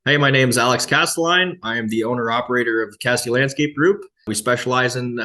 Hey, my name is Alex Castelline. I am the owner operator of Kasty Landscape Group. We specialize in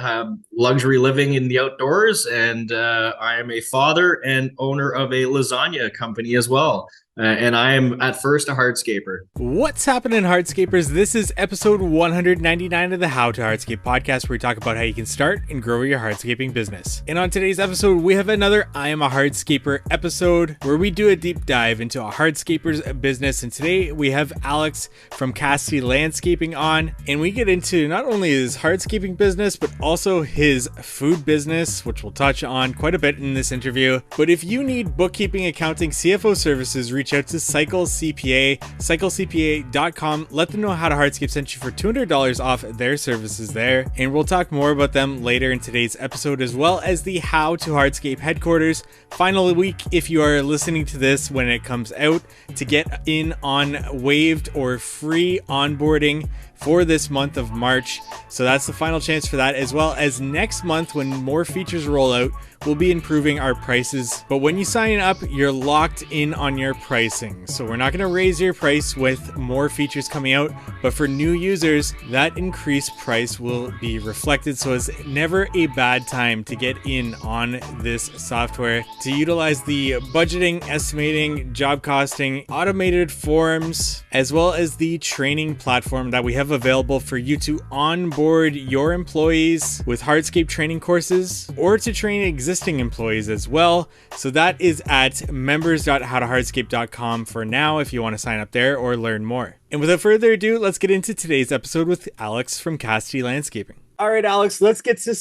luxury living in the outdoors, and I am a father and owner of a lasagna company as well. And I am at first a hardscaper. What's happening, Hardscapers? This is episode 199 of the How to Hardscape podcast, where we talk about how you can start and grow your hardscaping business. And on today's episode, we have another I Am a Hardscaper episode where we do a deep dive into a hardscaper's business. And today we have Alex from Kasty Landscaping on, and we get into not only his hardscaping business, but also his food business, which we'll touch on quite a bit in this interview. But if you need bookkeeping, accounting, CFO services, reach out to Cycle CPA, cyclecpa.com. Let them know How to Hardscape sent you for $200 off their services there. And we'll talk more about them later in today's episode, as well as the How to Hardscape headquarters. Final week, if you are listening to this when it comes out, to get in on waived or free onboarding for this month of March. So that's the final chance for that, as well as next month when more features roll out, we'll be improving our prices. But when you sign up, you're locked in on your pricing. So we're not going to raise your price with more features coming out, but for new users, that increased price will be reflected. So it's never a bad time to get in on this software to utilize the budgeting, estimating, job costing, automated forms, as well as the training platform that we have available for you to onboard your employees with hardscape training courses, or to train existing employees as well. So that is at members.howtohardscape.com for now if you want to sign up there or learn more. And without further ado, let's get into today's episode with Alex from Kasty Landscaping. All right, Alex, let's get to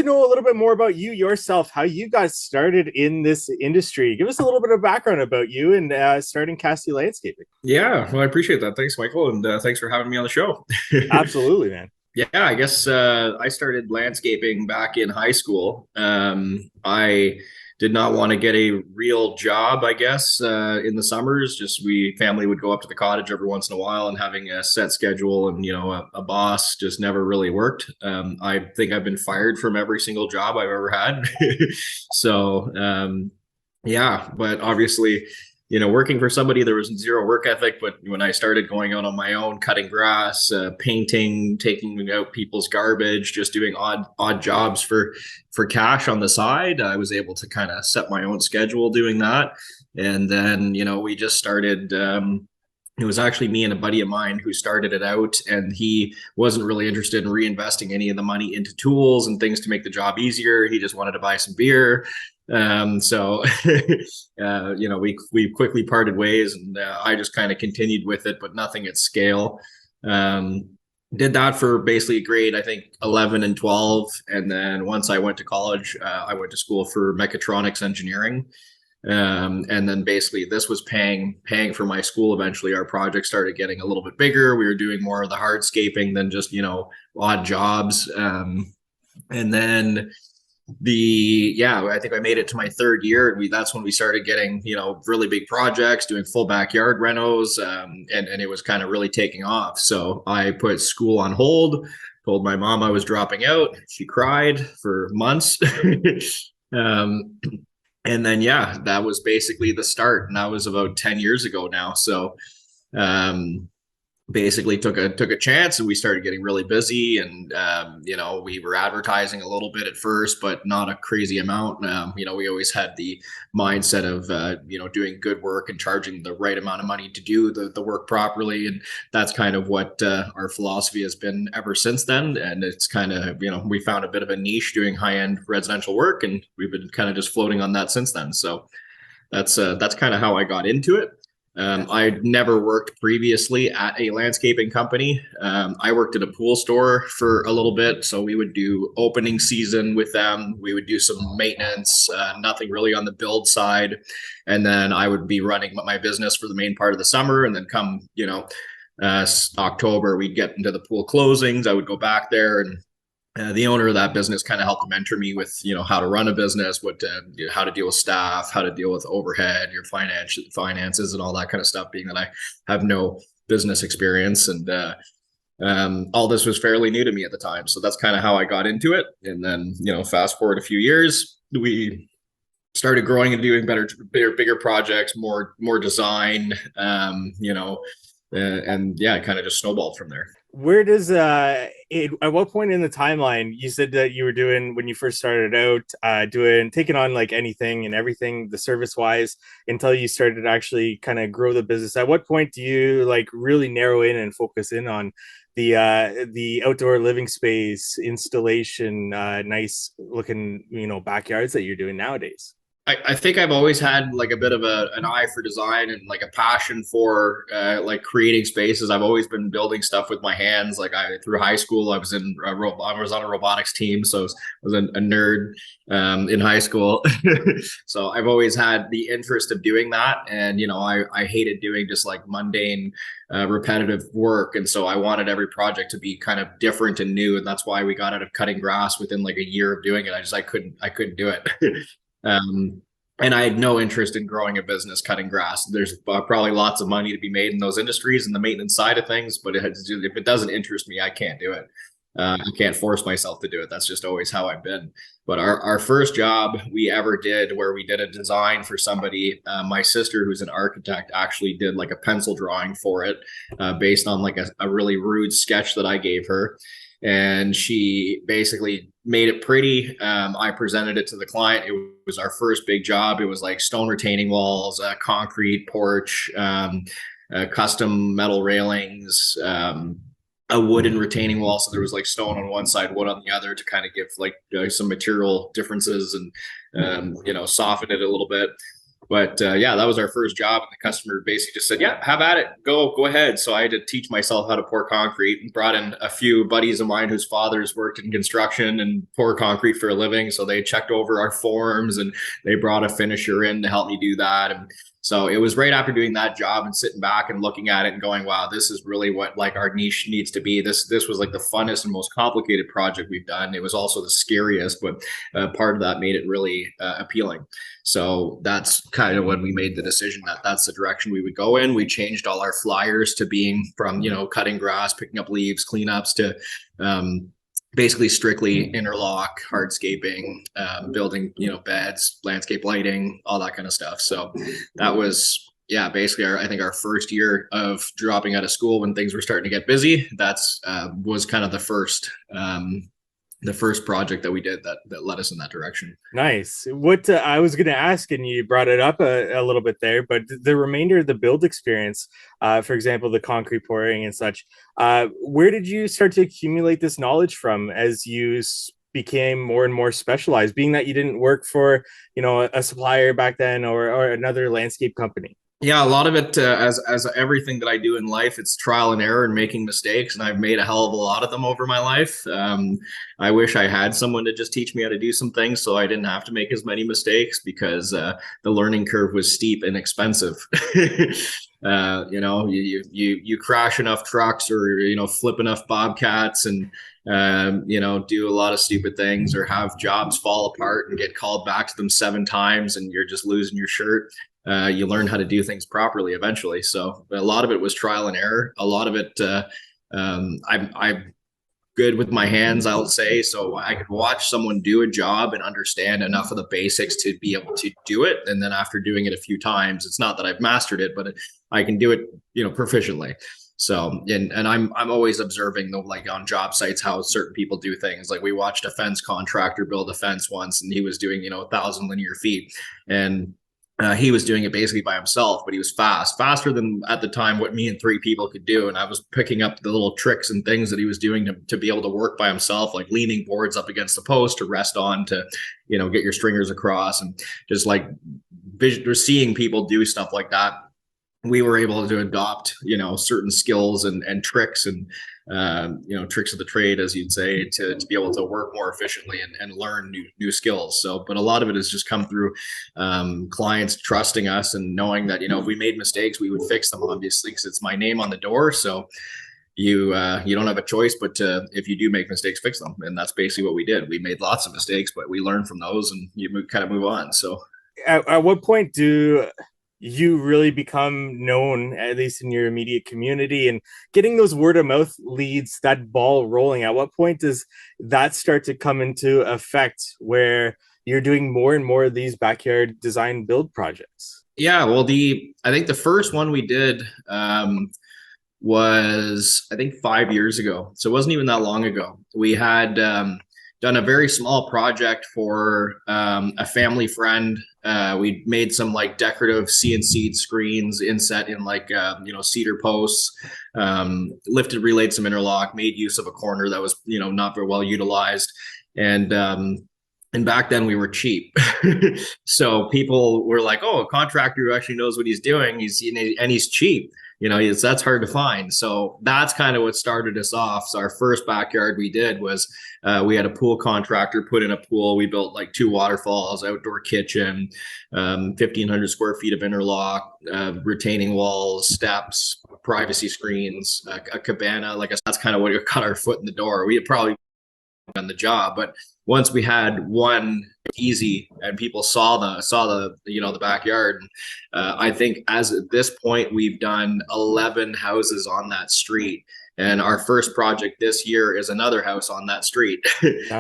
know a little bit more about you yourself, how you got started in this industry. Give us a little bit of background about you and starting Kasty Landscaping. Yeah, well, I appreciate that. Thanks, Michael, and thanks for having me on the show. Absolutely, man. Yeah, I guess I started landscaping back in high school. I did not want to get a real job, I guess, in the summers. Just family would go up to the cottage every once in a while, and having a set schedule and a boss just never really worked. I think I've been fired from every single job I've ever had. So yeah, but obviously, working for somebody, there was zero work ethic. But when I started going out on my own, cutting grass, painting, taking out people's garbage, just doing odd jobs for cash on the side, I was able to kind of set my own schedule doing that. And then, we just started. It was actually me and a buddy of mine who started it out, and he wasn't really interested in reinvesting any of the money into tools and things to make the job easier. He just wanted to buy some beer. So we quickly parted ways, and I just kind of continued with it, but nothing at scale. Did that for basically grade, I think 11 and 12. And then once I went to college, I went to school for mechatronics engineering. And then basically this was paying for my school. Eventually our project started getting a little bit bigger. We were doing more of the hardscaping than just, odd jobs. And then I think I made it to my third year, and that's when we started getting, really big projects, doing full backyard renos. And it was kind of really taking off. So I put school on hold, told my mom I was dropping out. She cried for months. And then, that was basically the start. And that was about 10 years ago now. So, basically took a chance, and we started getting really busy, and we were advertising a little bit at first, but not a crazy amount. We always had the mindset of doing good work and charging the right amount of money to do the work properly, and that's kind of what our philosophy has been ever since then. And it's kind of we found a bit of a niche doing high-end residential work, and we've been kind of just floating on that since then. So that's kind of how I got into it. I'd never worked previously at a landscaping company. I worked at a pool store for a little bit. So we would do opening season with them. We would do some maintenance, nothing really on the build side. And then I would be running my business for the main part of the summer. And then come, October, we'd get into the pool closings. I would go back there, and the owner of that business kind of helped mentor me with, how to run a business, how to deal with staff, how to deal with overhead, your finances and all that kind of stuff, being that I have no business experience. And all this was fairly new to me at the time. So that's kind of how I got into it. And then, fast forward a few years, we started growing and doing bigger projects, more design, and yeah, it kind of just snowballed from there. Where does at what point in the timeline you said that you were doing when you first started out doing taking on like anything and everything the service wise until you started to actually kind of grow the business? At what point do you like really narrow in and focus in on the outdoor living space installation, nice looking backyards that you're doing nowadays? I think I've always had like a bit of an eye for design and like a passion for like creating spaces. I've always been building stuff with my hands. Like I through high school, I was I was on a robotics team, so I was a nerd in high school. So I've always had the interest of doing that, and I hated doing just like mundane, repetitive work, and so I wanted every project to be kind of different and new, and that's why we got out of cutting grass within like a year of doing it. I couldn't do it. Um, and I had no interest in growing a business cutting grass. There's probably lots of money to be made in those industries and the maintenance side of things, but if it doesn't interest me, I can't do it. I can't force myself to do it. That's just always how I've been. But our first job we ever did, where we did a design for somebody, my sister, who's an architect, actually did like a pencil drawing for it, based on like a really rude sketch that I gave her, and she basically made it pretty. I presented it to the client. It was our first big job. It was like stone retaining walls, concrete porch, custom metal railings, a wooden retaining wall. So there was like stone on one side, wood on the other, to kind of give like some material differences and soften it a little bit. But yeah, that was our first job, and the customer basically just said, "Yeah, have at it, go ahead." So I had to teach myself how to pour concrete, and brought in a few buddies of mine whose fathers worked in construction and pour concrete for a living. So they checked over our forms, and they brought a finisher in to help me do that. And so it was right after doing that job and sitting back and looking at it and going, "Wow, this is really what like our niche needs to be." This was like the funnest and most complicated project we've done. It was also the scariest, but part of that made it really appealing. So that's kind of when we made the decision that that's the direction we would go in. We changed all our flyers to being from, cutting grass, picking up leaves, cleanups, to basically strictly interlock, hardscaping, building, beds, landscape lighting, all that kind of stuff. So that was, yeah, basically I think our first year of dropping out of school when things were starting to get busy. That's was kind of the first project that we did that led us in that direction. Nice. What I was going to ask, and you brought it up a little bit there, but the remainder of the build experience, for example, the concrete pouring and such, where did you start to accumulate this knowledge from as you became more and more specialized, being that you didn't work for, a supplier back then, or another landscape company? Yeah, a lot of it, as everything that I do in life, it's trial and error and making mistakes, and I've made a hell of a lot of them over my life. I wish I had someone to just teach me how to do some things, so I didn't have to make as many mistakes, because the learning curve was steep and expensive. You crash enough trucks, or flip enough bobcats, and do a lot of stupid things, or have jobs fall apart and get called back to them 7 times, and you're just losing your shirt. You learn how to do things properly eventually. So a lot of it was trial and error. A lot of it, I'm good with my hands, I'll say. So I could watch someone do a job and understand enough of the basics to be able to do it. And then after doing it a few times, it's not that I've mastered it, but I can do it, proficiently. So, and I'm always observing, though, like on job sites, how certain people do things. Like we watched a fence contractor build a fence once, and he was doing 1,000 linear feet, and he was doing it basically by himself, but he was faster than at the time what me and 3 people could do. And I was picking up the little tricks and things that he was doing to be able to work by himself, like leaning boards up against the post to rest on, to, get your stringers across, and just like seeing people do stuff like that. We were able to adopt, certain skills and tricks, and tricks of the trade, as you'd say, to be able to work more efficiently and learn new skills. So, but a lot of it has just come through clients trusting us and knowing that, if we made mistakes, we would fix them, obviously, because it's my name on the door. So you don't have a choice but to, if you do make mistakes, fix them. And that's basically what we did. We made lots of mistakes, but we learned from those, and you kind of move on. So At what point do you really become known, at least in your immediate community, and getting those word of mouth leads, that ball rolling? At what point does that start to come into effect, where you're doing more and more of these backyard design build projects? yeah, well, I think the first one we did, was, I think, 5 years ago. So it wasn't even that long ago. We had done a very small project for a family friend. We made some like decorative CNC screens inset in like cedar posts, lifted, relayed some interlock, made use of a corner that was not very well utilized, and back then we were cheap. So people were like, oh, a contractor who actually knows what he's doing, he's cheap. That's hard to find. So that's kind of what started us off. So our first backyard we did was we had a pool contractor put in a pool. We built like 2 waterfalls, outdoor kitchen, 1,500 square feet of interlock, retaining walls, steps, privacy screens, a cabana. Like I said, that's kind of what got our foot in the door. We had probably done the job, but once we had one easy and people saw the backyard, I think as at this point we've done 11 houses on that street, and our first project this year is another house on that street.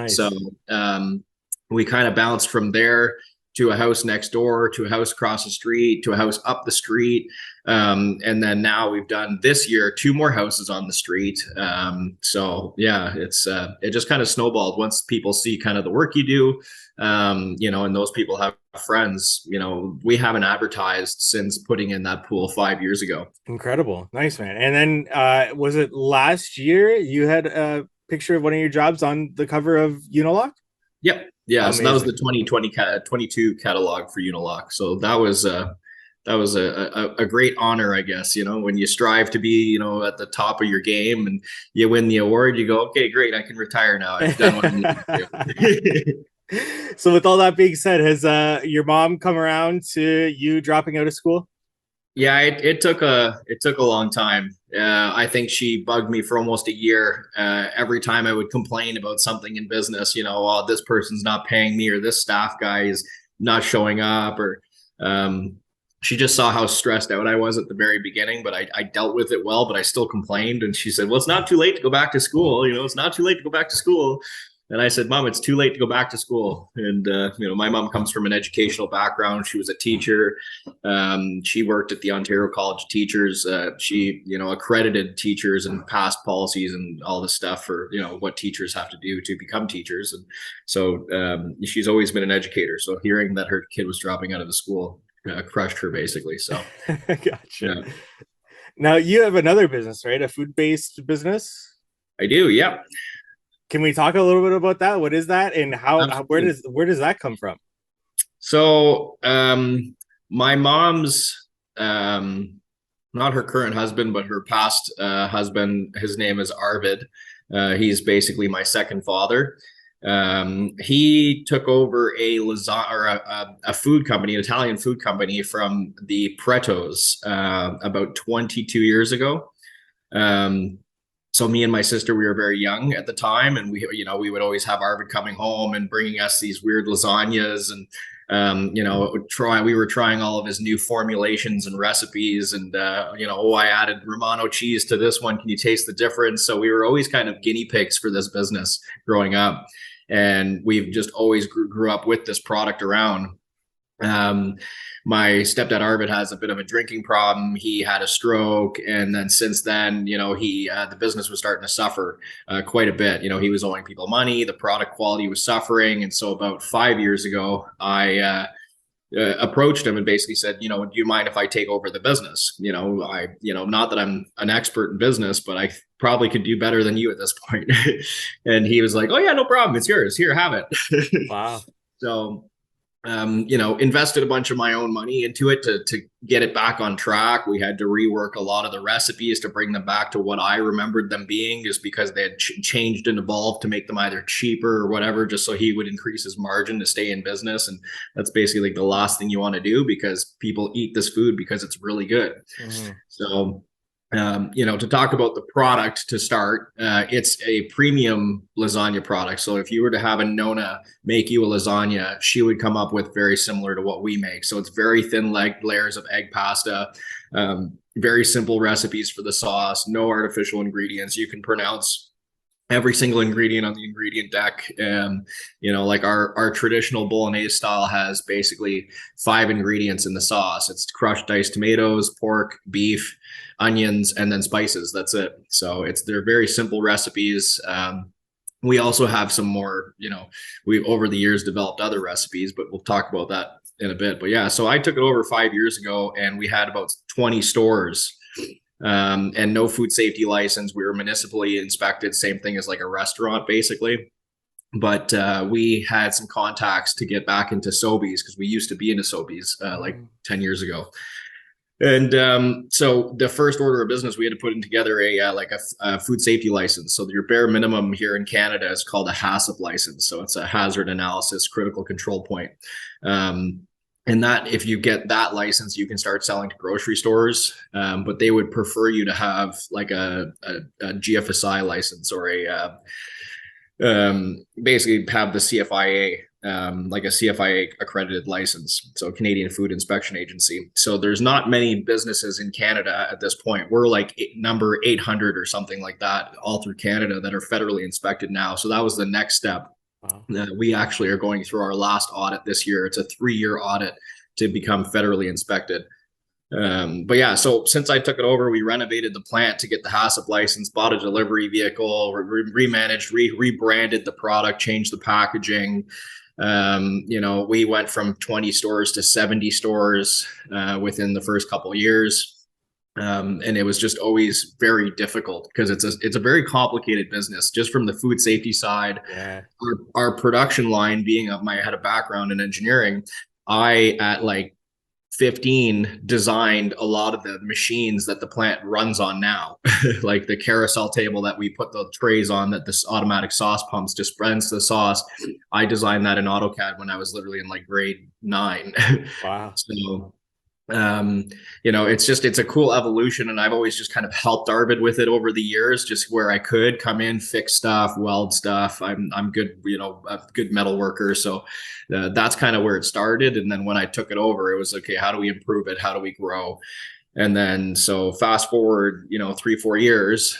So Nice. we kind of bounced from there to a house next door, to a house across the street, to a house up the street. And then now we've done this year 2 more houses on the street. So yeah, it just kind of snowballed once people see kind of the work you do, and those people have friends. We haven't advertised since putting in that pool 5 years ago. Incredible. Nice, man. And then was it last year you had a picture of one of your jobs on the cover of Unilock? Yep. Yeah. So that was the Amazing. 2022 catalog for Unilock. So that was a great honor, I guess. When you strive to be, at the top of your game and you win the award, you go, okay, great, I can retire now. I've done what I need to do. So with all that being said, has your mom come around to you dropping out of school? Yeah, it took a long time. I think she bugged me for almost a year. Every time I would complain about something in business, oh, this person's not paying me, or this staff guy is not showing up, or she just saw how stressed out I was at the very beginning. But I dealt with it well, but I still complained. And she said, "Well, it's not too late to go back to school. It's not too late to go back to school." And I said, "Mom, it's too late to go back to school." And my mom comes from an educational background. She was a teacher. She worked at the Ontario College of Teachers. She accredited teachers and passed policies and all this stuff for what teachers have to do to become teachers. And so she's always been an educator. So hearing that her kid was dropping out of the school crushed her basically. So Gotcha. yeah, Now you have another business, right? A food-based business. I do. Yeah, Can we talk a little bit about that? What is that, and where absolutely. does that come from? So my mom's not her current husband, but her past husband. His name is Arvid. He's basically my second father. He took over a lasagna or a food company, an Italian food company from the Pretos about 22 years ago. Um, so me and my sister, we were very young at the time, and we would always have Arvid coming home and bringing us these weird lasagnas, and we were trying all of his new formulations and recipes, and oh, I added Romano cheese to this one. Can you taste the difference? So we were always kind of guinea pigs for this business growing up, and we've just always grew up with this product around. Um, my stepdad Arvid has a bit of a drinking problem. He had a stroke, and then since then, the business was starting to suffer quite a bit. He was owing people money. The product quality was suffering, and so about 5 years ago, I approached him and basically said, do you mind if I take over the business? Not that I'm an expert in business, but I probably could do better than you at this point. And he was like, oh yeah, no problem. It's yours. Here, have it. Wow. So invested a bunch of my own money into it to get it back on track. We had to rework a lot of the recipes to bring them back to what I remembered them being, just because they had changed and evolved to make them either cheaper or whatever, just so he would increase his margin to stay in business. And that's basically like the last thing you want to do, because people eat this food because it's really good. Mhm. So to talk about the product to start, it's a premium lasagna product. So if you were to have a Nona make you a lasagna, she would come up with very similar to what we make. So it's very thin layers of egg pasta, very simple recipes for the sauce, no artificial ingredients. You can pronounce every single ingredient on the ingredient deck. Like our traditional bolognese style has basically 5 ingredients in the sauce. It's crushed diced tomatoes, pork, beef, onions, and then spices. That's it. So they're very simple recipes. We also have some more, we've over the years developed other recipes, but we'll talk about that in a bit. But yeah, so I took it over 5 years ago, and we had about 20 stores, and no food safety license. We were municipally inspected, same thing as like a restaurant, basically. But we had some contacts to get back into Sobeys because we used to be into Sobeys like 10 years ago. And so the first order of business, we had to put in together a food safety license. So your bare minimum here in Canada is called a HACCP license. So it's a hazard analysis critical control point. And that if you get that license, you can start selling to grocery stores. But they would prefer you to have like a GFSI license or basically have the CFIA, like a CFIA accredited license, so Canadian Food Inspection Agency. So there's not many businesses in Canada at this point. We're like number 800 or something like that all through Canada that are federally inspected now. So that was the next step. Wow. We actually are going through our last audit this year. It's a 3-year audit to become federally inspected. But yeah, so since I took it over, we renovated the plant to get the HACCP license, bought a delivery vehicle, remanaged, rebranded the product, changed the packaging. We went from 20 stores to 70 stores within the first couple of years. And it was just always very difficult because it's a very complicated business just from the food safety side. Yeah. Our production line being I had a background in engineering. I at like 15 designed a lot of the machines that the plant runs on now, like the carousel table that we put the trays on that this automatic sauce pumps dispense the sauce. I designed that in AutoCAD when I was literally in like grade 9. Wow. So it's a cool evolution, and I've always just kind of helped Arvid with it over the years, just where I could come in, fix stuff, weld stuff. I'm good, a good metal worker. So that's kind of where it started. And then when I took it over, it was okay, how do we improve it? How do we grow? And then, so fast forward, 3-4 years,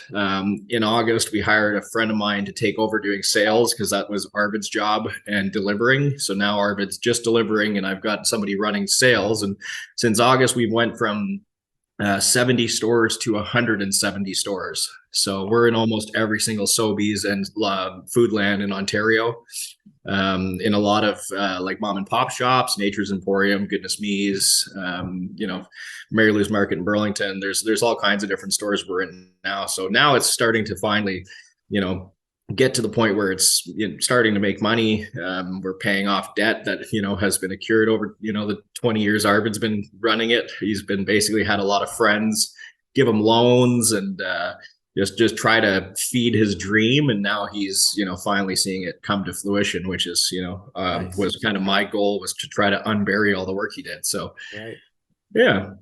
in August, we hired a friend of mine to take over doing sales because that was Arvid's job and delivering. So now Arvid's just delivering and I've got somebody running sales. And since August, we went from 70 stores to 170 stores. So we're in almost every single Sobeys and Foodland in Ontario. In a lot of like mom and pop shops, Nature's Emporium, Goodness Me's, Mary Lou's Market in Burlington. There's all kinds of different stores we're in now. So now it's starting to finally, get to the point where it's starting to make money. We're paying off debt that, has been accrued over, the 20 years Arvid's been running it. He's been basically had a lot of friends give him loans and just try to feed his dream. And now he's, finally seeing it come to fruition, which is, nice. Was kind of my goal, was to try to unbury all the work he did. So, right. Yeah.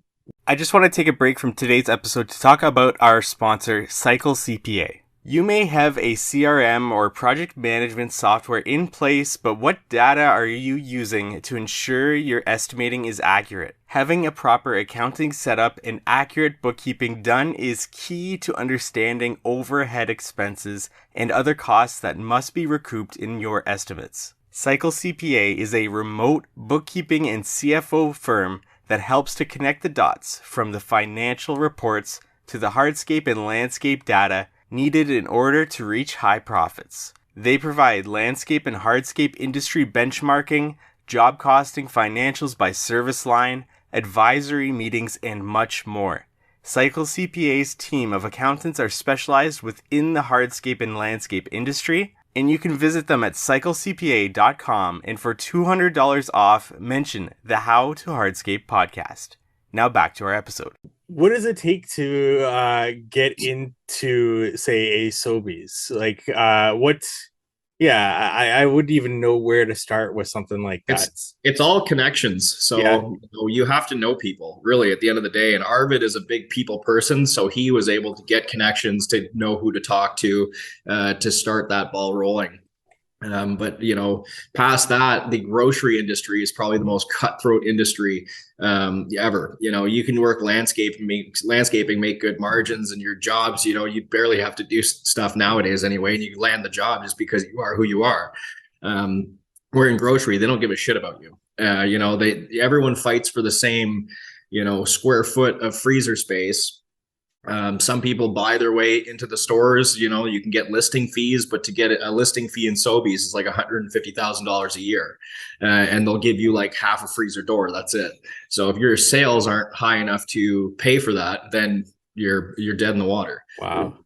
I just want to take a break from today's episode to talk about our sponsor, Cycle CPA. You may have a CRM or project management software in place, but what data are you using to ensure your estimating is accurate? Having a proper accounting setup and accurate bookkeeping done is key to understanding overhead expenses and other costs that must be recouped in your estimates. Cycle CPA is a remote bookkeeping and CFO firm that helps to connect the dots from the financial reports to the hardscape and landscape data needed in order to reach high profits. They provide landscape and hardscape industry benchmarking, job costing, financials by service line, advisory meetings, and much more. Cycle CPA's team of accountants are specialized within the hardscape and landscape industry, and you can visit them at cyclecpa.com, and for $200 off, mention the How to Hardscape podcast. Now back to our episode. What does it take to get into, say, a Sobeys? Like, what? Yeah, I wouldn't even know where to start with something like that. It's all connections. So yeah. You have to know people, really, at the end of the day. And Arvid is a big people person, so he was able to get connections to know who to talk to start that ball rolling. But past that, the grocery industry is probably the most cutthroat industry ever. You can work landscaping, make good margins, and your jobs. You barely have to do stuff nowadays anyway, and you land the job just because you are who you are. Where in grocery, they don't give a shit about you. Everyone fights for the same, square foot of freezer space. Some people buy their way into the stores. You can get listing fees, but to get a listing fee in Sobeys is like $150,000 a year, and they'll give you like half a freezer door. That's it. So if your sales aren't high enough to pay for that, then you're dead in the water. Wow.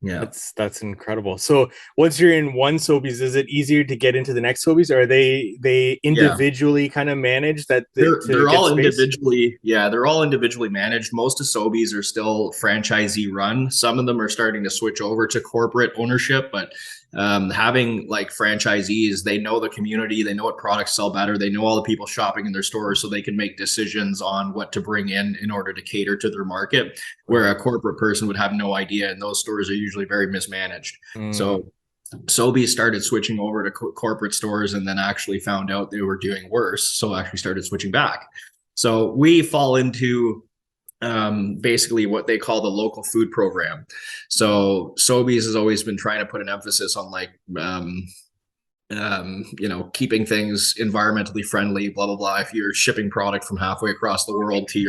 Yeah. That's incredible. So once you're in one Sobeys, is it easier to get into the next Sobeys, or are they Yeah. individually kind of managed They're to they're get all space? individually, yeah, they're all individually managed. Most of Sobeys are still franchisee run. Some of them are starting to switch over to corporate ownership, but having like franchisees, they know the community, they know what products sell better, they know all the people shopping in their stores, so they can make decisions on what to bring in order to cater to their market. Where Right. a corporate person would have no idea, and those stores are usually very mismanaged. Mm. So Sobeys started switching over to corporate stores and then actually found out they were doing worse. So actually started switching back. So we fall into basically what they call the local food program. So Sobeys has always been trying to put an emphasis on like keeping things environmentally friendly, blah blah blah. If you're shipping product from halfway across the world to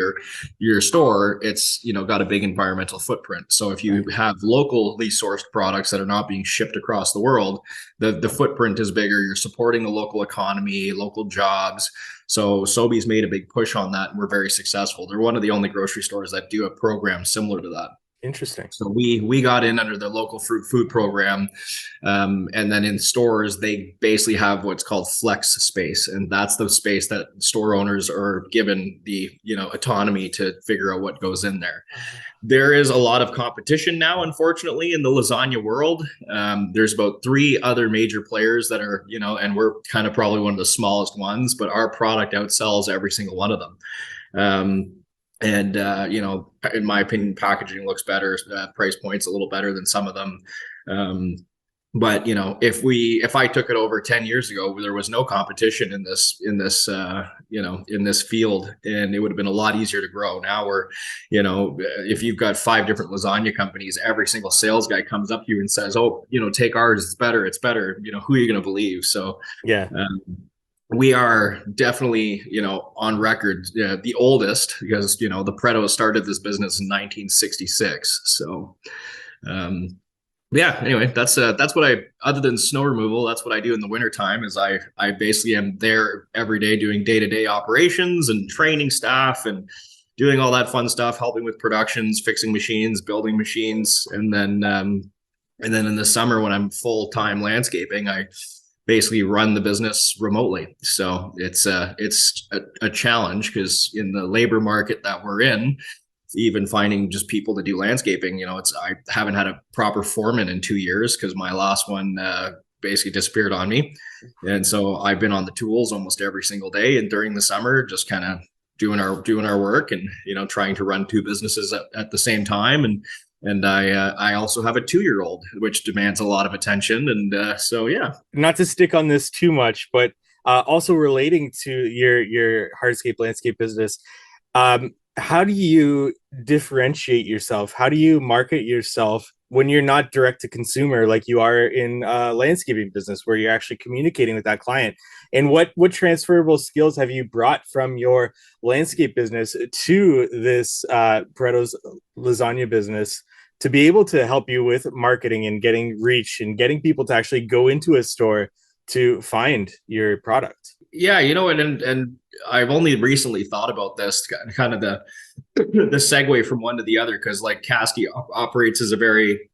your store, it's got a big environmental footprint. So if you Right. have locally sourced products that are not being shipped across the world, the footprint is bigger. You're supporting the local economy, local jobs. So Sobeys made a big push on that, and we're very successful. They're one of the only grocery stores that do a program similar to that. Interesting. So we got in under the local food program, and then in stores they basically have what's called flex space, and that's the space that store owners are given the autonomy to figure out what goes in there. There is a lot of competition now, unfortunately, in the lasagna world. There's about three other major players that are and we're kind of probably one of the smallest ones, but our product outsells every single one of them. And in my opinion, packaging looks better, price points a little better than some of them. But if I took it over 10 years ago, there was no competition in this field, and it would have been a lot easier to grow. Now if you've got five different lasagna companies, every single sales guy comes up to you and says, oh, take ours, it's better, it's better. Who are you going to believe? So Yeah. we are definitely, on record, the oldest, because, the Preto started this business in 1966. So, yeah, anyway, that's what other than snow removal, that's what I do in the wintertime is I basically am there every day doing day-to-day operations and training staff and doing all that fun stuff, helping with productions, fixing machines, building machines. And then in the summer when I'm full-time landscaping, I basically run the business remotely. So it's a challenge because in the labor market that we're in, even finding just people to do landscaping, I haven't had a proper foreman in 2 years because my last one basically disappeared on me. And so I've been on the tools almost every single day. And during the summer, just kind of doing our work and, trying to run two businesses at the same time. And I also have a 2-year-old, which demands a lot of attention. And so, yeah. Not to stick on this too much, but also relating to your hardscape landscape business, how do you differentiate yourself? How do you market yourself when you're not direct to consumer like you are in landscaping business, where you're actually communicating with that client? And what transferable skills have you brought from your landscape business to this Pareto's lasagna business to be able to help you with marketing and getting reach and getting people to actually go into a store to find your product? Yeah, and I've only recently thought about this kind of the segue from one to the other, because like Kasty operates as a very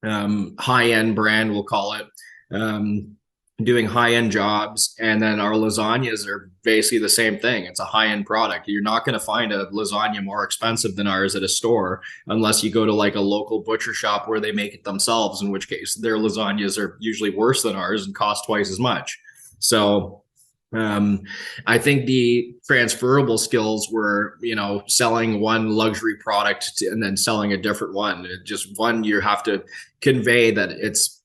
high end brand, we'll call it, doing high end jobs, and then our lasagnas are basically the same thing. It's a high end product. You're not going to find a lasagna more expensive than ours at a store unless you go to like a local butcher shop where they make it themselves, in which case their lasagnas are usually worse than ours and cost twice as much. So I think the transferable skills were, selling one luxury product and then selling a different one. Just one, you have to convey that it's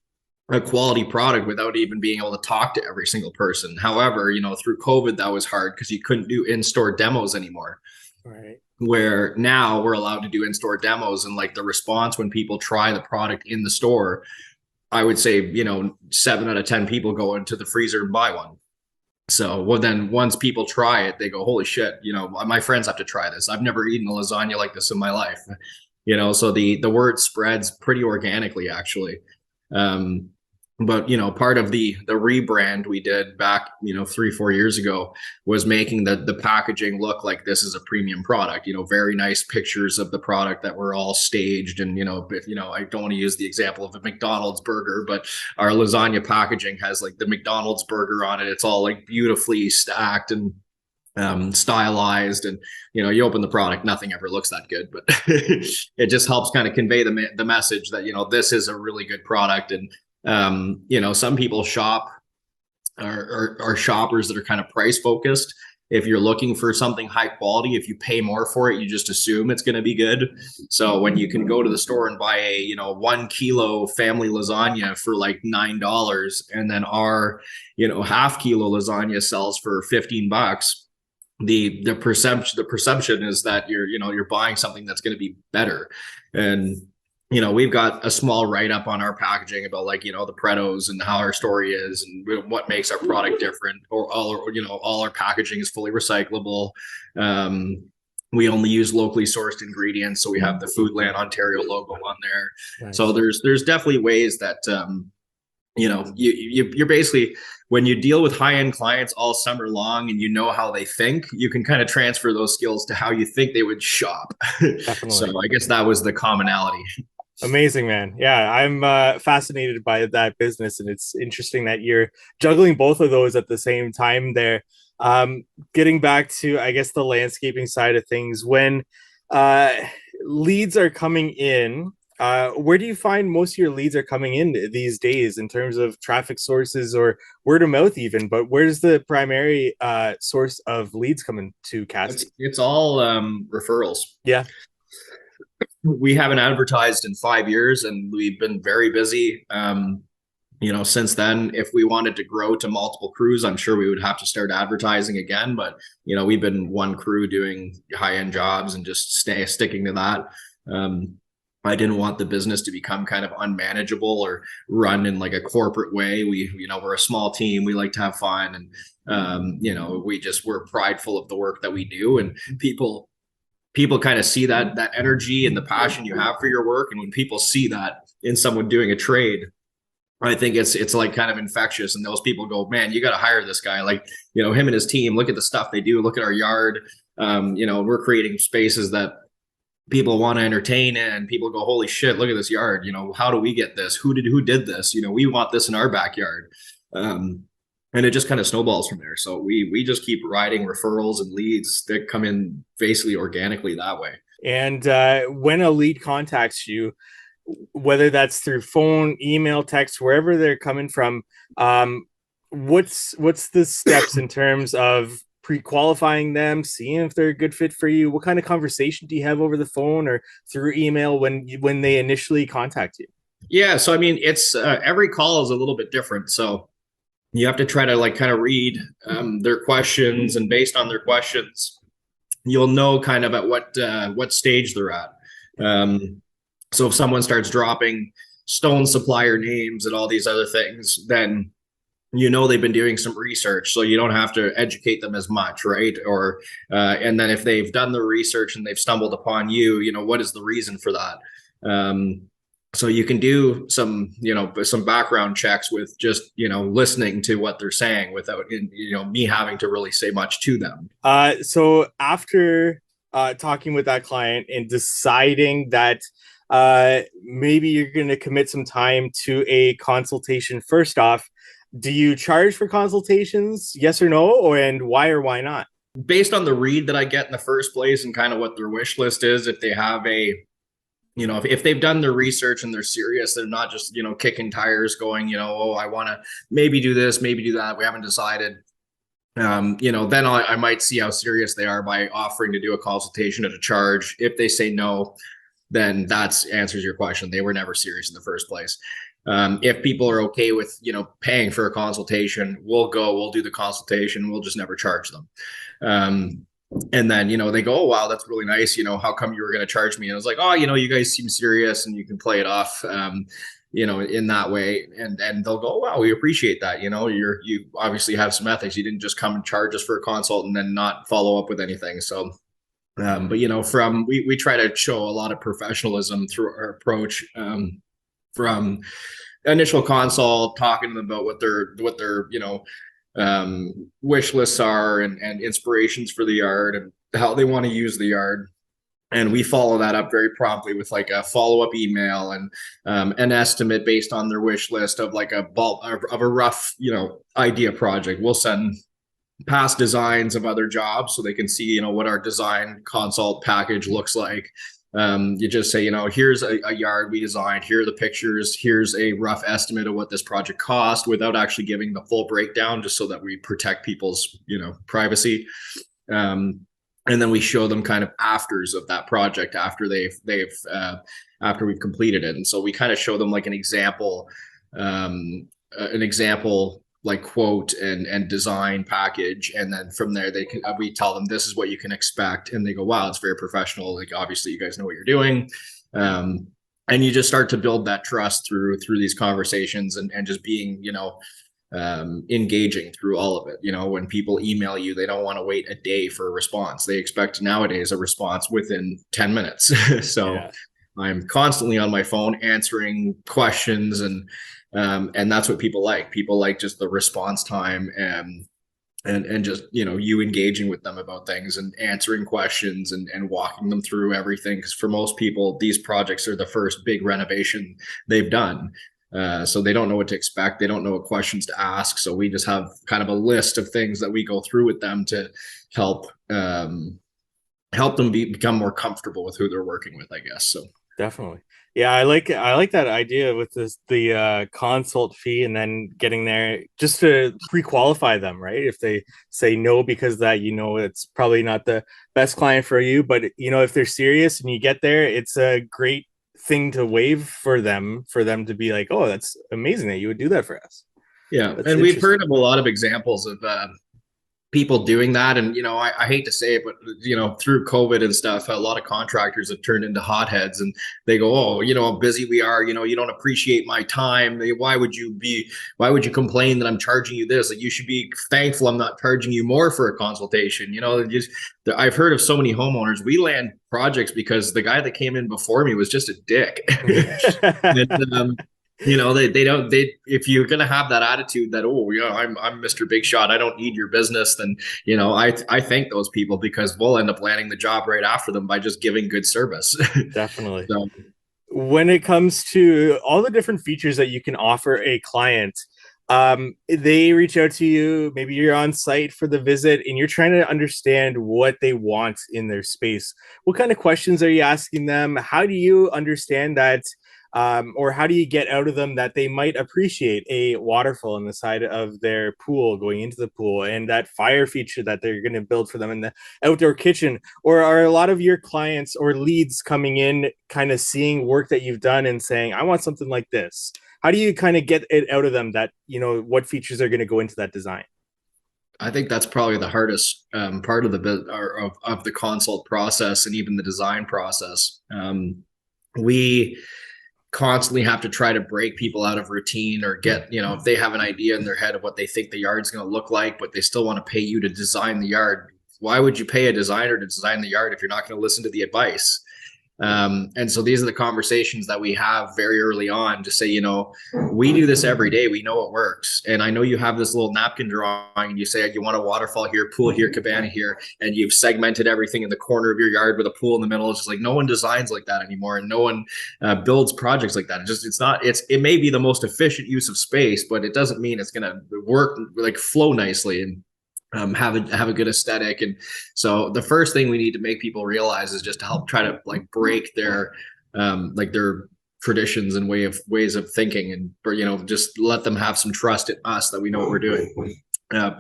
a quality product without even being able to talk to every single person. However, through COVID, that was hard because you couldn't do in-store demos anymore. Right. Where now we're allowed to do in-store demos, and like the response when people try the product in the store, I would say, 7 out of 10 people go into the freezer and buy one. So, well, then once people try it, they go, holy shit, my friends have to try this. I've never eaten a lasagna like this in my life. So the word spreads pretty organically, actually. But part of the rebrand we did back 3-4 years ago was making the packaging look like this is a premium product. Very nice pictures of the product that were all staged. And I don't want to use the example of a McDonald's burger, but our lasagna packaging has like the McDonald's burger on it. It's all like beautifully stacked and stylized, and you open the product, nothing ever looks that good, but it just helps kind of convey the message that this is a really good product. And some people shop are shoppers that are kind of price focused. If you're looking for something high quality, if you pay more for it, you just assume it's going to be good. So when you can go to the store and buy a 1 kilo family lasagna for like $9, and then our half kilo lasagna sells for $15, the perception is that you're buying something that's going to be better. And we've got a small write-up on our packaging about the Pretos and how our story is and what makes our product different. Or all our packaging is fully recyclable. We only use locally sourced ingredients, so we have the Foodland Ontario logo on there. Nice. So there's definitely ways that you're basically, when you deal with high-end clients all summer long and how how they think, you can kind of transfer those skills to how you think they would shop. Definitely. So I guess that was the commonality. Amazing, man. Yeah, I'm fascinated by that business, and it's interesting that you're juggling both of those at the same time there. Getting back to, I guess, the landscaping side of things, when leads are coming in, where do you find most of your leads are coming in these days in terms of traffic sources or word of mouth even? But where's the primary source of leads coming to, Kasty? It's all referrals. Yeah. We haven't advertised in 5 years, and we've been very busy. Since then, if we wanted to grow to multiple crews, I'm sure we would have to start advertising again. But, we've been one crew doing high-end jobs and just sticking to that. I didn't want the business to become kind of unmanageable or run in like a corporate way. We're a small team. We like to have fun, and, we're prideful of the work that we do, and people kind of see that energy and the passion you have for your work. And when people see that in someone doing a trade, I think it's like kind of infectious. And those people go, man, you got to hire this guy. Like, him and his team, look at the stuff they do. Look at our yard. We're creating spaces that people want to entertain in, and people go, holy shit, look at this yard. How do we get this? Who did this? We want this in our backyard. And it just kind of snowballs from there. So we just keep riding referrals and leads that come in basically organically that way. And when a lead contacts you, whether that's through phone, email, text, wherever they're coming from, what's the steps in terms of pre-qualifying them, seeing if they're a good fit for you? What kind of conversation do you have over the phone or through email when they initially contact you? Yeah. So, I mean, it's every call is a little bit different. So you have to try to kind of read their questions, and based on their questions, you'll know kind of at what stage they're at. So if someone starts dropping stone supplier names and all these other things, then they've been doing some research, so you don't have to educate them as much, right? Or and then if they've done the research and they've stumbled upon what is the reason for that? So you can do some background checks with just listening to what they're saying without me having to really say much to them. So after talking with that client and deciding that maybe you're going to commit some time to a consultation, first off, do you charge for consultations? Yes or no? And why or why not? Based on the read that I get in the first place and kind of what their wish list is, if they have if they've done their research and they're serious, they're not just, kicking tires going, oh, I want to maybe do this, maybe do that, we haven't decided. Then I might see how serious they are by offering to do a consultation at a charge. If they say no, then that answers your question. They were never serious in the first place. If people are okay with, paying for a consultation, we'll do the consultation. We'll just never charge them. And then, they go, oh, wow, that's really nice. How come you were going to charge me? And I was like, oh, you guys seem serious and you can play it off, in that way. And they'll go, oh, wow, we appreciate that. You obviously have some ethics. You didn't just come and charge us for a consult and then not follow up with anything. So, but we try to show a lot of professionalism through our approach, from initial consult, talking to them about what their wish lists are, and inspirations for the yard and how they want to use the yard. And we follow that up very promptly with like a follow-up email and an estimate based on their wish list of like a bulk of a rough, idea project. We'll send past designs of other jobs so they can see, what our design consult package looks like. You just say, here's a yard we designed, here are the pictures, here's a rough estimate of what this project cost, without actually giving the full breakdown, just so that we protect people's, privacy. And then we show them kind of afters of that project after after we've completed it. And so we kind of show them like an example like quote and design package, and then from there we tell them this is what you can expect, and they go, wow, it's very professional, like obviously you guys know what you're doing. And you just start to build that trust through these conversations, and just being engaging through all of it. When people email you, they don't want to wait a day for a response. They expect nowadays a response within 10 minutes. So yeah. I'm constantly on my phone answering questions, and that's what people like. People like just the response time, and just, you engaging with them about things and answering questions, and walking them through everything. Because for most people, these projects are the first big renovation they've done. So they don't know what to expect. They don't know what questions to ask. So we just have kind of a list of things that we go through with them to help them become more comfortable with who they're working with, I guess. So definitely. Yeah, I like that idea with the consult fee, and then getting there just to pre-qualify them, right? If they say no because that, it's probably not the best client for you, but if they're serious and you get there, it's a great thing to waive for them to be like, oh, that's amazing that you would do that for us. Yeah, that's and we've heard of a lot of examples of people doing that. And, I hate to say it, but, through COVID and stuff, a lot of contractors have turned into hotheads, and they go, oh, how busy we are. You don't appreciate my time. Why would you complain that I'm charging you this? Like, you should be thankful I'm not charging you more for a consultation. I've heard of so many homeowners. We land projects because the guy that came in before me was just a dick. And, if you're going to have that attitude that, oh, I'm Mr. Big Shot, I don't need your business, then, I thank those people, because we'll end up landing the job right after them by just giving good service. Definitely. So, when it comes to all the different features that you can offer a client, they reach out to you, maybe you're on site for the visit, and you're trying to understand what they want in their space. What kind of questions are you asking them? How do you understand that? Or how do you get out of them that they might appreciate a waterfall on the side of their pool going into the pool, and that fire feature that they're going to build for them in the outdoor kitchen? Or are a lot of your clients or leads coming in kind of seeing work that you've done and saying, I want something like this? How do you kind of get it out of them that, what features are going to go into that design? I think that's probably the hardest part of the consult process, and even the design process. We constantly have to try to break people out of routine, or get, if they have an idea in their head of what they think the yard's going to look like, but they still want to pay you to design the yard. Why would you pay a designer to design the yard if you're not going to listen to the advice? And so these are the conversations that we have very early on to say, we do this every day. We know it works. And I know you have this little napkin drawing, and you say you want a waterfall here, pool here, cabana here, and you've segmented everything in the corner of your yard with a pool in the middle. It's just like, no one designs like that anymore, and no one builds projects like that. It may be the most efficient use of space, but it doesn't mean it's going to work, like flow nicely and have a good aesthetic. And so the first thing we need to make people realize is just to help try to like break their their traditions and ways of thinking, and just let them have some trust in us that we know what we're doing.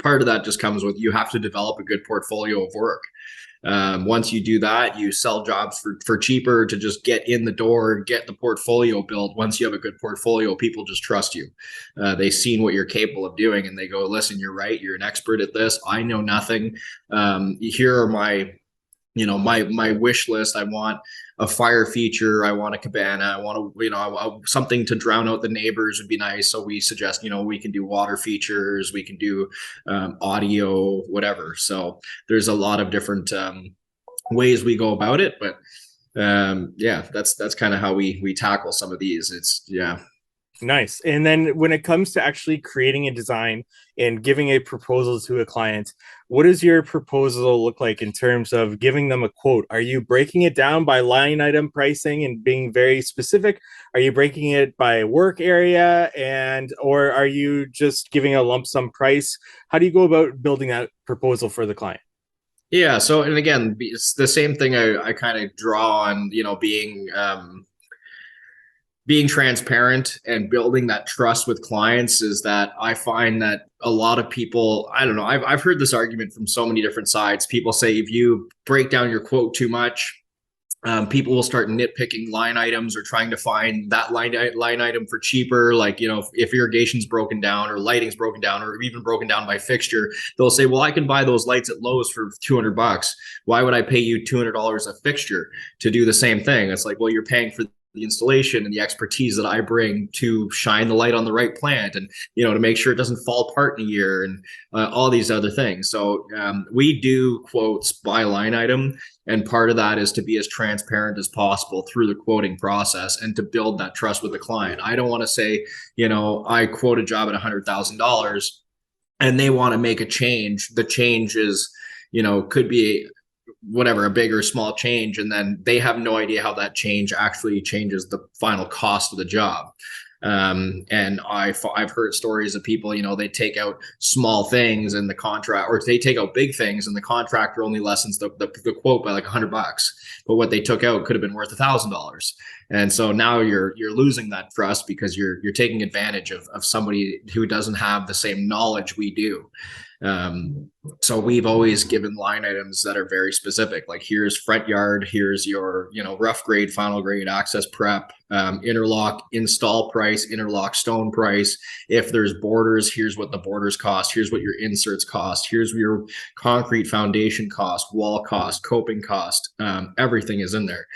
Part of that just comes with, you have to develop a good portfolio of work. Once you do that, you sell jobs for cheaper to just get in the door, get the portfolio built. Once you have a good portfolio, people just trust you. They've seen what you're capable of doing, and they go, listen, you're right, you're an expert at this, I know nothing. Here are my, my wish list. I want a fire feature, I want a cabana, I want to, something to drown out the neighbors would be nice. So we suggest, we can do water features, we can do audio, whatever. So there's a lot of different ways we go about it, but yeah, that's kind of how we tackle some of these. It's yeah. Nice. And then when it comes to actually creating a design and giving a proposal to a client, what does your proposal look like in terms of giving them a quote? Are you breaking it down by line item pricing and being very specific? Are you breaking it by work area, and or are you just giving a lump sum price? How do you go about building that proposal for the client? Yeah, so and again, it's the same thing I kind of draw on, being transparent and building that trust with clients. Is that I find that a lot of people, I don't know, I've heard this argument from so many different sides. People say if you break down your quote too much, people will start nitpicking line items or trying to find that line item for cheaper. Like, if irrigation's broken down or lighting's broken down or even broken down by fixture, they'll say, well, I can buy those lights at Lowe's for $200. Why would I pay you $200 a fixture to do the same thing? It's like, well, you're paying for the installation and the expertise that I bring to shine the light on the right plant, and to make sure it doesn't fall apart in a year, and all these other things. So we do quotes by line item, and part of that is to be as transparent as possible through the quoting process and to build that trust with the client. I don't want to say, I quote a job at $100,000 and they want to make a change. The change is, could be whatever, a big or small change, and then they have no idea how that change actually changes the final cost of the job. And I've heard stories of people, they take out small things in the contract, or they take out big things, and the contractor only lessens the quote by like $100, but what they took out could have been worth $1,000. And so now you're losing that trust because you're taking advantage of somebody who doesn't have the same knowledge we do. So we've always given line items that are very specific, like here's front yard, here's your, rough grade, final grade, access prep, interlock install price, interlock stone price. If there's borders, here's what the borders cost, here's what your inserts cost, here's your concrete foundation cost, wall cost, coping cost. Everything is in there.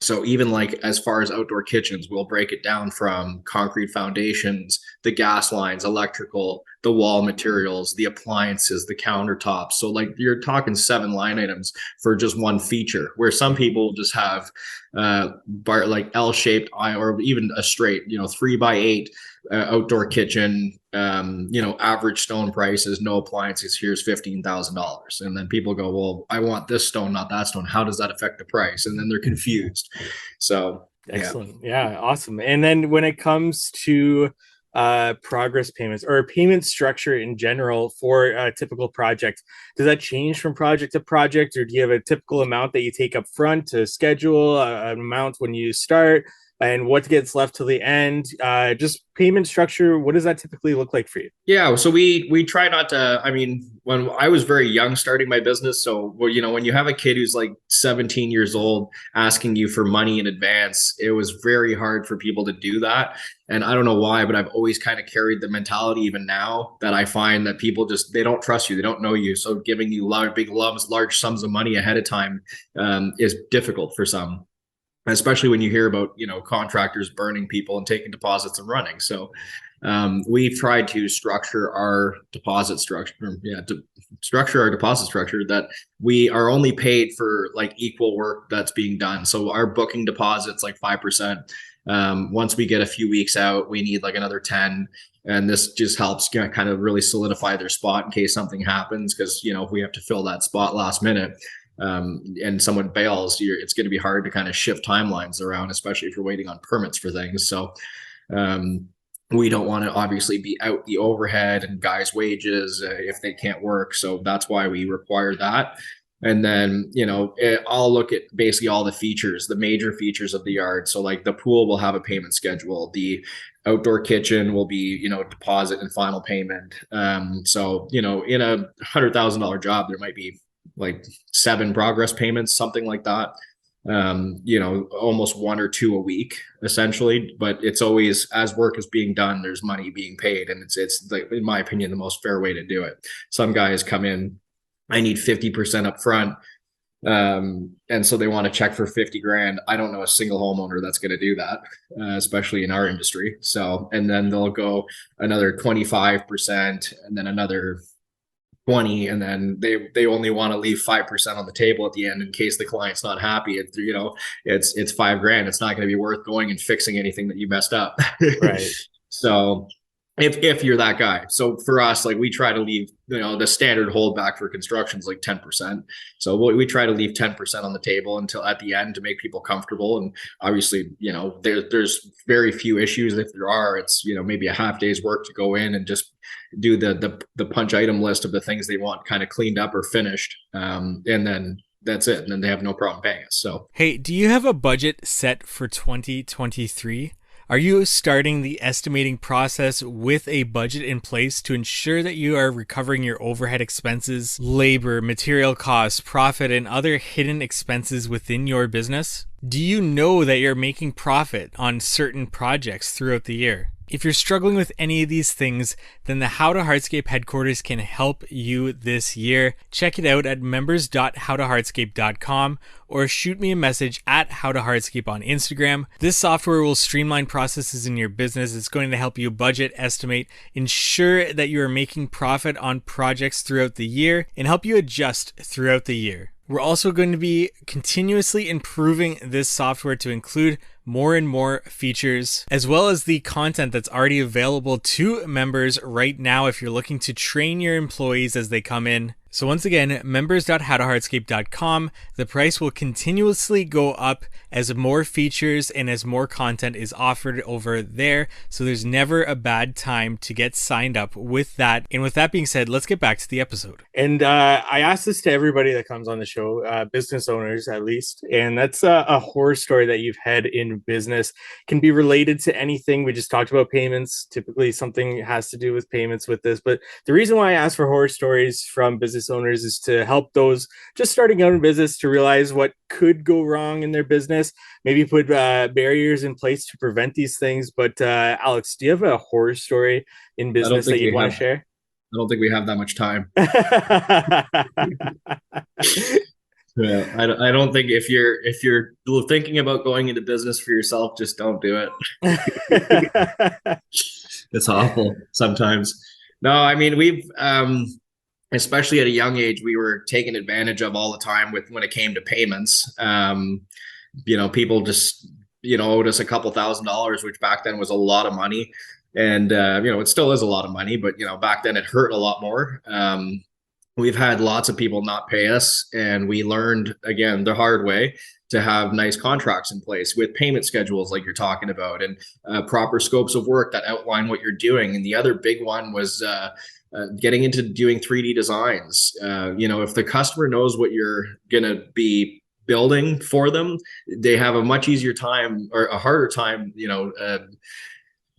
So even like as far as outdoor kitchens, we'll break it down from concrete foundations, the gas lines, electrical, the wall materials, the appliances, the countertops. So like you're talking 7 line items for just one feature, where some people just have like L-shaped or even a straight, 3x8 outdoor kitchen. Average stone price is no appliances, here's $15,000. And then people go, well, I want this stone, not that stone. How does that affect the price? And then they're confused. So excellent. Yeah, awesome. And then when it comes to progress payments or payment structure in general for a typical project, does that change from project to project, or do you have a typical amount that you take up front to schedule, an amount when you start, and what gets left till the end? Just payment structure, what does that typically look like for you? Yeah, so we try not to. I mean, when I was very young starting my business, so when you have a kid who's like 17 years old asking you for money in advance, it was very hard for people to do that. And I don't know why, but I've always kind of carried the mentality even now, that I find that people just, they don't trust you, they don't know you. So giving you large sums of money ahead of time is difficult for some, especially when you hear about, contractors burning people and taking deposits and running. So we've tried to structure our deposit structure, that we are only paid for like equal work that's being done. So our booking deposit's like 5%. Once we get a few weeks out, we need like another 10. And this just helps kind of really solidify their spot in case something happens. Because, if we have to fill that spot last minute, and someone bails, it's going to be hard to kind of shift timelines around, especially if you're waiting on permits for things. So we don't want to obviously be out the overhead and guys' wages if they can't work. So that's why we require that. And then, I'll look at basically all the features, the major features of the yard. So like the pool will have a payment schedule. The outdoor kitchen will be, deposit and final payment. So, in a $100,000 job, there might be like 7 progress payments, something like that. Almost 1 or 2 a week essentially, but it's always as work is being done, there's money being paid. And it's like, in my opinion, the most fair way to do it. Some guys come in, I need 50% up front. And so they want to check for 50 grand. I don't know a single homeowner that's going to do that, especially in our industry. So, and then they'll go another 25% and then another 20, and then they only want to leave 5% on the table at the end in case the client's not happy. It's 5 grand. It's not going to be worth going and fixing anything that you messed up. Right. So if you're that guy. So for us, like, we try to leave, the standard holdback for construction is like 10%. So we try to leave 10% on the table until at the end to make people comfortable. And obviously, there's very few issues. If there are, it's, maybe a half day's work to go in and just do the punch item list of the things they want kind of cleaned up or finished. And then that's it. And then they have no problem paying us. So, hey, do you have a budget set for 2023? Are you starting the estimating process with a budget in place to ensure that you are recovering your overhead expenses, labor, material costs, profit, and other hidden expenses within your business? Do you know that you're making profit on certain projects throughout the year? If you're struggling with any of these things, then the How to Hardscape headquarters can help you this year. Check it out at members.howtohardscape.com or shoot me a message at howtohardscape on Instagram. This software will streamline processes in your business. It's going to help you budget, estimate, ensure that you are making profit on projects throughout the year, and help you adjust throughout the year. We're also going to be continuously improving this software to include more and more features, as well as the content that's already available to members right now if you're looking to train your employees as they come in. So once again, members.howtohardscape.com. The price will continuously go up as more features and as more content is offered over there. So there's never a bad time to get signed up with that. And with that being said, let's get back to the episode. And I ask this to everybody that comes on the show, business owners at least. And that's a horror story that you've had in business. Can be related to anything. We just talked about payments. Typically something has to do with payments with this. But the reason why I ask for horror stories from business owners is to help those just starting out in business to realize what could go wrong in their business, maybe put barriers in place to prevent these things. But Alex, do you have a horror story in business that you want to share? I don't think we have that much time. Yeah, I don't think if you're thinking about going into business for yourself, just don't do it. It's awful sometimes. No, I mean, we've especially at a young age, we were taken advantage of all the time when it came to payments. People just owed us a couple $1,000s, which back then was a lot of money. And it still is a lot of money, but back then it hurt a lot more. We've had lots of people not pay us, and we learned, again, the hard way, to have nice contracts in place with payment schedules like you're talking about, and proper scopes of work that outline what you're doing. And the other big one was getting into doing 3D designs. If the customer knows what you're going to be building for them, they have a much easier time, or a harder time,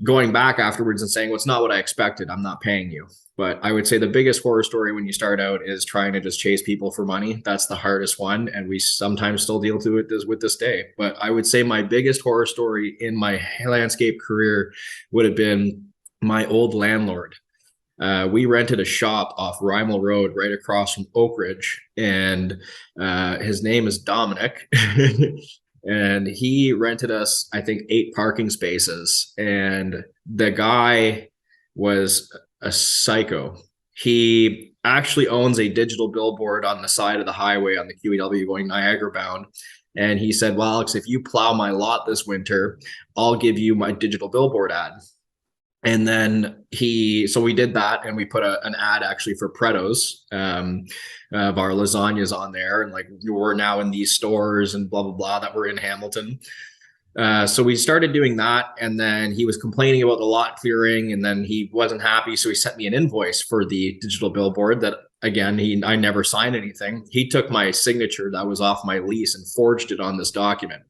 going back afterwards and saying, well, it's not what I expected, I'm not paying you. But I would say the biggest horror story when you start out is trying to just chase people for money. That's the hardest one. And we sometimes still deal with this day. But I would say my biggest horror story in my landscape career would have been my old landlord. We rented a shop off Rymel Road right across from Oak Ridge. And his name is Dominic. And he rented us, I think, 8 parking spaces. And the guy was a psycho. He actually owns a digital billboard on the side of the highway on the QEW going Niagara bound. And he said, well, Alex, if you plow my lot this winter, I'll give you my digital billboard ad. And then so we did that, and we put an ad actually for Pretto's of our lasagnas on there. And like, we're now in these stores and blah, blah, blah, that were in Hamilton. So we started doing that, and then he was complaining about the lot clearing, and then he wasn't happy. So he sent me an invoice for the digital billboard that, again, I never signed anything. He took my signature that was off my lease and forged it on this document.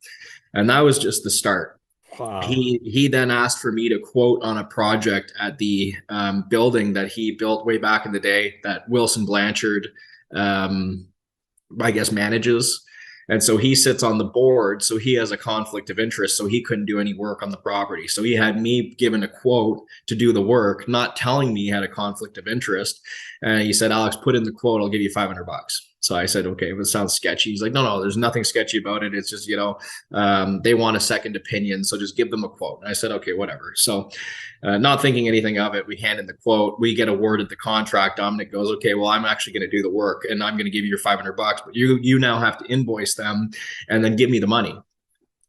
And that was just the start. Wow. He then asked for me to quote on a project at the building that he built way back in the day that Wilson Blanchard I guess, manages. And so he sits on the board. So he has a conflict of interest. So he couldn't do any work on the property. So he had me given a quote to do the work, not telling me he had a conflict of interest. And he said, Alex, put in the quote. I'll give you $500. So I said, okay, if it sounds sketchy. He's like, no, there's nothing sketchy about it. It's just, they want a second opinion. So just give them a quote. And I said, okay, whatever. So not thinking anything of it, we hand in the quote. We get awarded the contract. Dominic goes, okay, well, I'm actually going to do the work and I'm going to give you your $500, but you now have to invoice them and then give me the money.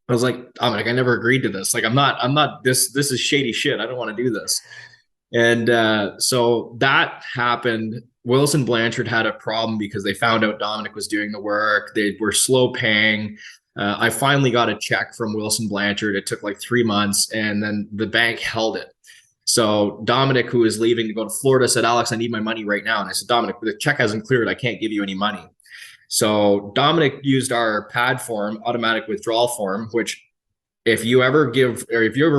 I was like, Dominic, I never agreed to this. Like, I'm not, this is shady shit. I don't want to do this. And so that happened. Wilson Blanchard had a problem because they found out Dominic was doing the work. They were slow paying. I finally got a check from Wilson Blanchard. It took like 3 months, and then the bank held it. So Dominic, who was leaving to go to Florida, said, Alex, I need my money right now. And I said, Dominic, the check hasn't cleared. I can't give you any money. So Dominic used our PAD form, automatic withdrawal form, which if you ever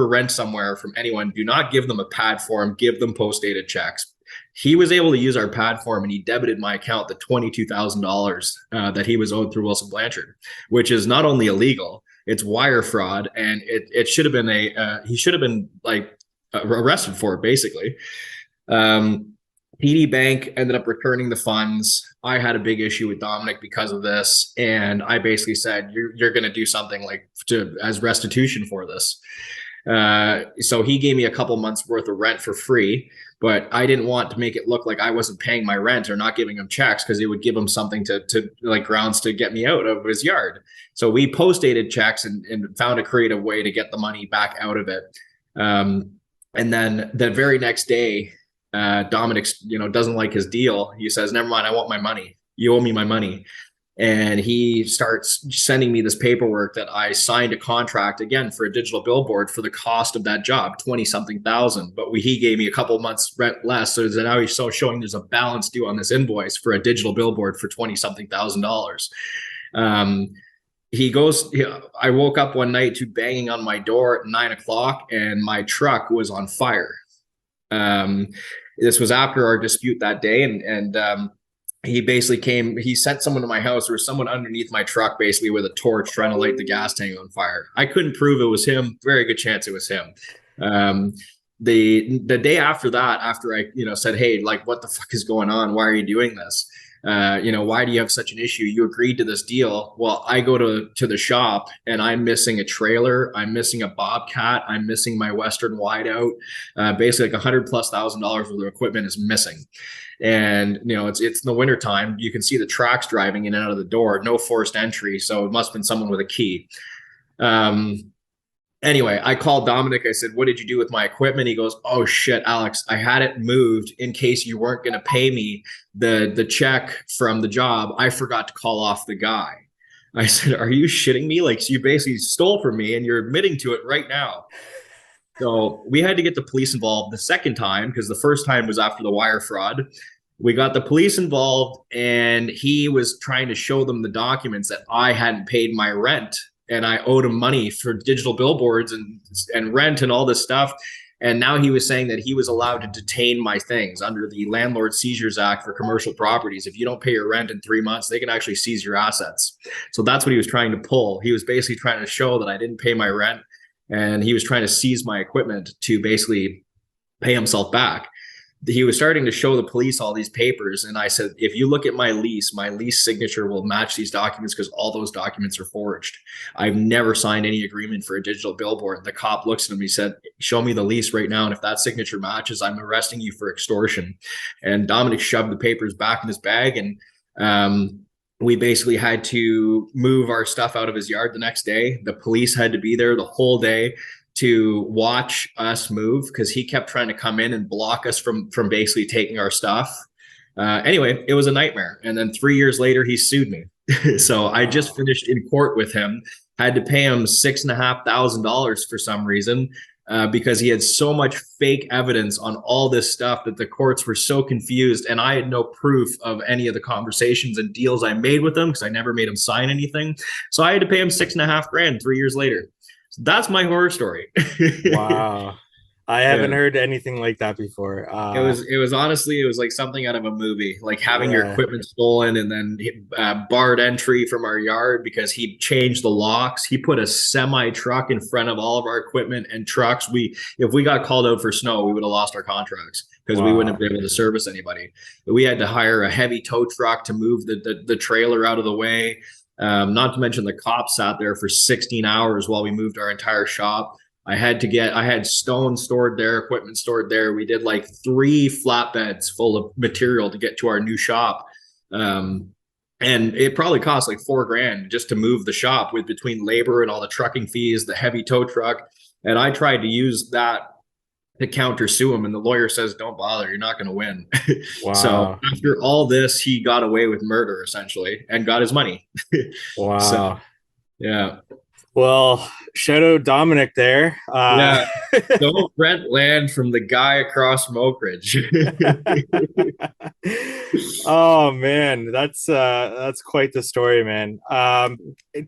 rent somewhere from anyone, do not give them a PAD form, give them post-dated checks. He was able to use our PAD form and he debited my account the $22,000 that he was owed through Wilson Blanchard, which is not only illegal, it's wire fraud. And it should have been he should have been like arrested for it, basically. TD Bank ended up returning the funds. I had a big issue with Dominic because of this, and I basically said, "You're going to do something like as restitution for this." So he gave me a couple months worth of rent for free, but I didn't want to make it look like I wasn't paying my rent or not giving him checks because it would give him something to like grounds to get me out of his yard. So we post-dated checks and found a creative way to get the money back out of it. And then the very next day, Dominic, doesn't like his deal. He says, never mind, I want my money. You owe me my money. And he starts sending me this paperwork that I signed a contract again for a digital billboard for the cost of that job, 20 something thousand. But he gave me a couple months rent less. So now he's showing there's a balance due on this invoice for a digital billboard for 20 something $1,000. I woke up one night to banging on my door at 9 o'clock and my truck was on fire. This was after our dispute that day. And he basically he sent someone to my house. There was someone underneath my truck basically with a torch trying to light the gas tank on fire. I couldn't prove it was him. Very good chance it was him. The day after that, after I, said, hey, like, what the fuck is going on? Why are you doing this? Why do you have such an issue? You agreed to this deal. Well, I go to the shop and I'm missing a trailer. I'm missing a Bobcat. I'm missing my Western wideout. Basically like $100,000+ worth of equipment is missing. And, it's in the winter time. You can see the tracks driving in and out of the door, no forced entry. So it must've been someone with a key. Anyway, I called Dominic. I said, what did you do with my equipment? He goes, oh shit, Alex, I had it moved in case you weren't going to pay me the check from the job. I forgot to call off the guy. I said, are you shitting me? Like, so you basically stole from me and you're admitting to it right now. So we had to get the police involved the second time because the first time was after the wire fraud. We got the police involved and he was trying to show them the documents that I hadn't paid my rent. And I owed him money for digital billboards and rent and all this stuff. And now he was saying that he was allowed to detain my things under the Landlord Seizures Act for commercial properties. If you don't pay your rent in 3 months, they can actually seize your assets. So that's what he was trying to pull. He was basically trying to show that I didn't pay my rent and he was trying to seize my equipment to basically pay himself back. He was starting to show the police all these papers. And I said, if you look at my lease signature will match these documents because all those documents are forged. I've never signed any agreement for a digital billboard. The cop looks at him. He said, show me the lease right now. And if that signature matches, I'm arresting you for extortion. And Dominic shoved the papers back in his bag. And we basically had to move our stuff out of his yard the next day. The police had to be there the whole day to watch us move because he kept trying to come in and block us from basically taking our stuff. Anyway, it was a nightmare. And then 3 years later, he sued me. So I just finished in court with him, had to pay him $6,500 for some reason because he had so much fake evidence on all this stuff that the courts were so confused. And I had no proof of any of the conversations and deals I made with him because I never made him sign anything. So I had to pay him $6,500 3 years later. So that's my horror story. Wow. I haven't Yeah. heard anything like that before. It was honestly, it was like something out of a movie, like having your Yeah. equipment stolen and then barred entry from our yard because he changed the locks. He put a semi truck in front of all of our equipment and trucks. If we got called out for snow, we would have lost our contracts because we wouldn't have Wow. been able to service anybody. But we had to hire a heavy tow truck to move the trailer out of the way. Not to mention the cops sat there for 16 hours while we moved our entire shop. I had stone stored there, equipment stored there. We did like 3 flatbeds full of material to get to our new shop. Um, and it probably cost like 4 grand just to move the shop with between labor and all the trucking fees, the heavy tow truck. And I tried to use that to counter sue him. And the lawyer says, don't bother, you're not going to win. So Wow. after all this, he got away with murder essentially and got his money. So, Wow. yeah. Well, shout out Dominic there. Yeah. Don't rent land from the guy across from Oak Ridge. Oh man, that's quite the story, man.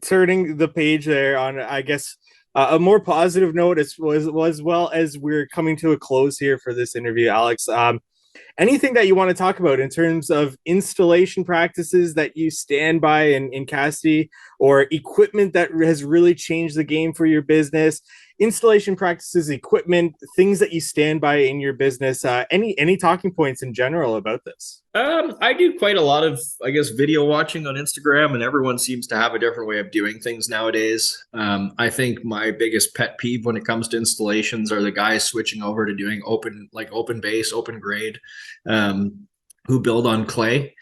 Turning the page there on, I guess, a more positive note as well as we're coming to a close here for this interview, Alex. Anything that you want to talk about in terms of installation practices that you stand by in Kasty, or equipment that has really changed the game for your business? Installation practices, equipment, things that you stand by in your business. Any talking points in general about this? I do quite a lot of, I guess, video watching on Instagram, and everyone seems to have a different way of doing things nowadays. I think my biggest pet peeve when it comes to installations are the guys switching over to doing open base, open grade, um, who build on clay.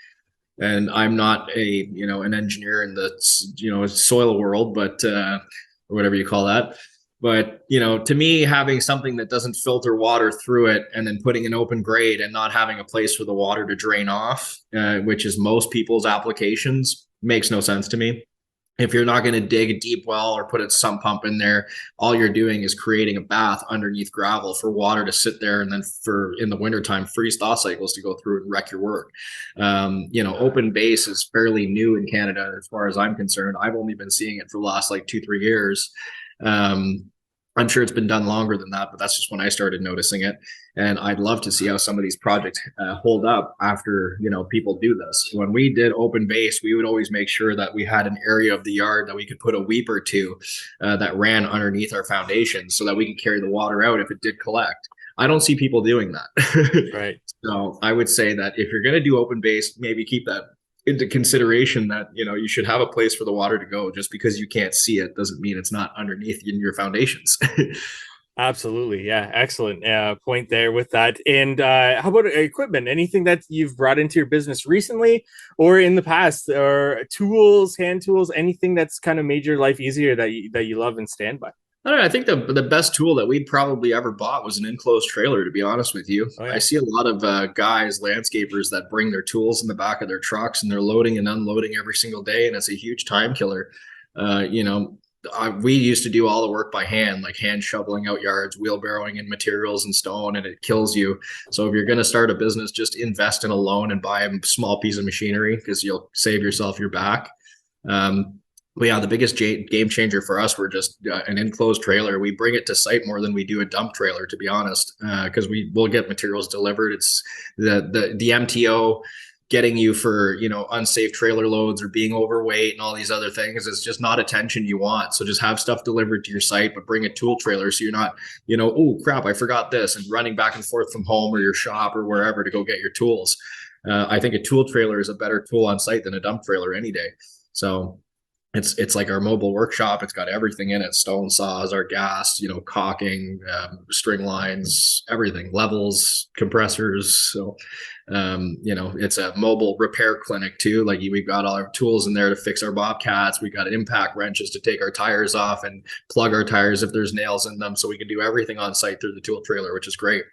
And I'm not an engineer in the soil world, but or whatever you call that. But to me, having something that doesn't filter water through it and then putting an open grade and not having a place for the water to drain off, which is most people's applications, makes no sense to me. If you're not going to dig a deep well or put a sump pump in there, all you're doing is creating a bath underneath gravel for water to sit there and then for in the wintertime freeze thaw cycles to go through and wreck your work. Open base is fairly new in Canada as far as I'm concerned. I've only been seeing it for the last like 2-3 years. um, I'm sure it's been done longer than that, but that's just when I started noticing it. And I'd love to see how some of these projects hold up after people do this. When we did open base, we would always make sure that we had an area of the yard that we could put a weeper to that ran underneath our foundation, so that we could carry the water out if it did collect. I don't see people doing that. Right. So I would say that if you're going to do open base, maybe keep that into consideration, that you should have a place for the water to go. Just because you can't see it doesn't mean it's not underneath in your foundations. Absolutely. Yeah. Excellent point there with that. And how about equipment? Anything that you've brought into your business recently or in the past, or tools, hand tools, anything that's kind of made your life easier that you love and stand by? I don't know. I think the best tool that we'd probably ever bought was an enclosed trailer, to be honest with you. Oh, I yeah. see a lot of guys, landscapers, that bring their tools in the back of their trucks and they're loading and unloading every single day, and it's a huge time killer. Uh, you know, we used to do all the work by hand, like hand shoveling out yards, wheelbarrowing in materials and stone, and it kills you. So if you're going to start a business, just invest in a loan and buy a small piece of machinery, because you'll save yourself your back. Um, but yeah, the biggest game changer for us were just an enclosed trailer. We bring it to site more than we do a dump trailer, to be honest, because we will get materials delivered. It's the MTO getting you for unsafe trailer loads or being overweight and all these other things. It's just not attention you want. So just have stuff delivered to your site, but bring a tool trailer, so you're not oh crap, I forgot this, and running back and forth from home or your shop or wherever to go get your tools. I think a tool trailer is a better tool on site than a dump trailer any day. So it's like our mobile workshop. It's got everything in it: stone saws, our gas, caulking, string lines, everything, levels, compressors. So it's a mobile repair clinic too. Like, we've got all our tools in there to fix our bobcats. We got impact wrenches to take our tires off and plug our tires if there's nails in them, so we can do everything on site through the tool trailer, which is great.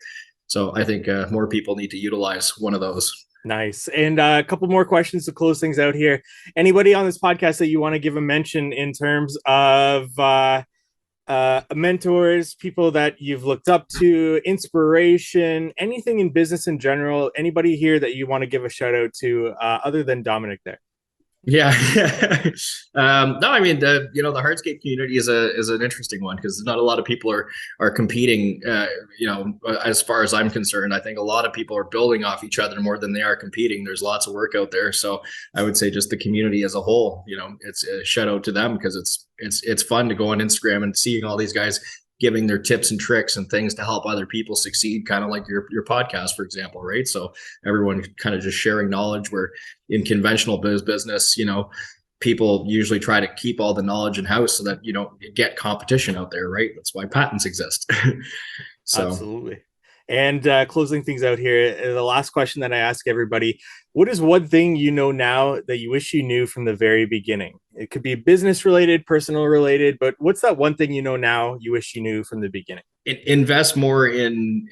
So I think more people need to utilize one of those. Nice. And a couple more questions to close things out here. Anybody on this podcast that you want to give a mention in terms of mentors, people that you've looked up to, inspiration, anything in business in general? Anybody here that you want to give a shout out to other than Dominic there? Yeah. No, I mean the hardscape community is an interesting one because not a lot of people are competing. As far as I'm concerned, I think a lot of people are building off each other more than they are competing. There's lots of work out there, so I would say just the community as a whole. It's a shout out to them because it's fun to go on Instagram and seeing all these guys giving their tips and tricks and things to help other people succeed, kind of like your podcast, for example, right? So everyone kind of just sharing knowledge where in conventional business, people usually try to keep all the knowledge in house so that you don't get competition out there, right? That's why patents exist. So Absolutely. And closing things out here, the last question that I ask everybody: what is one thing you know now that you wish you knew from the very beginning? It could be business related, personal related, but what's that one thing you know now you wish you knew from the beginning? invest more in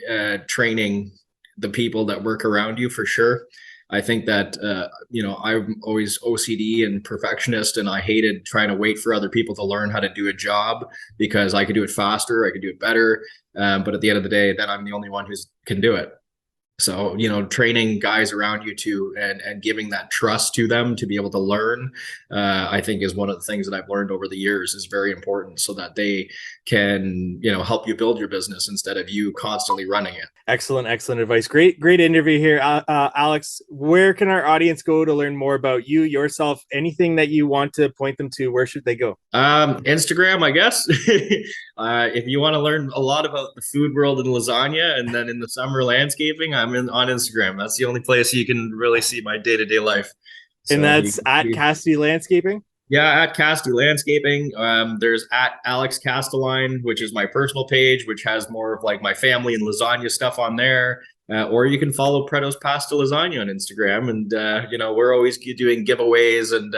training the people that work around you for sure. I think that I'm always OCD and perfectionist, and I hated trying to wait for other people to learn how to do a job because I could do it faster, I could do it better. But at the end of the day, then I'm the only one who can do it. So training guys around you to and giving that trust to them to be able to learn, I think is one of the things that I've learned over the years is very important, so that they can help you build your business instead of you constantly running it. Excellent advice. Great interview here. Alex, where can our audience go to learn more about you, yourself, anything that you want to point them to? Where should they go? Instagram, I guess. If you want to learn a lot about the food world and lasagna, and then in the summer landscaping, I'm on Instagram. That's the only place you can really see my day-to-day life. So and that's at Kasty Landscaping? Yeah, at Kasty Landscaping. There's at Alex Castelline, which is my personal page, which has more of like my family and lasagna stuff on there. Or you can follow Preto's Pasta Lasagna on Instagram. And, we're always doing giveaways, and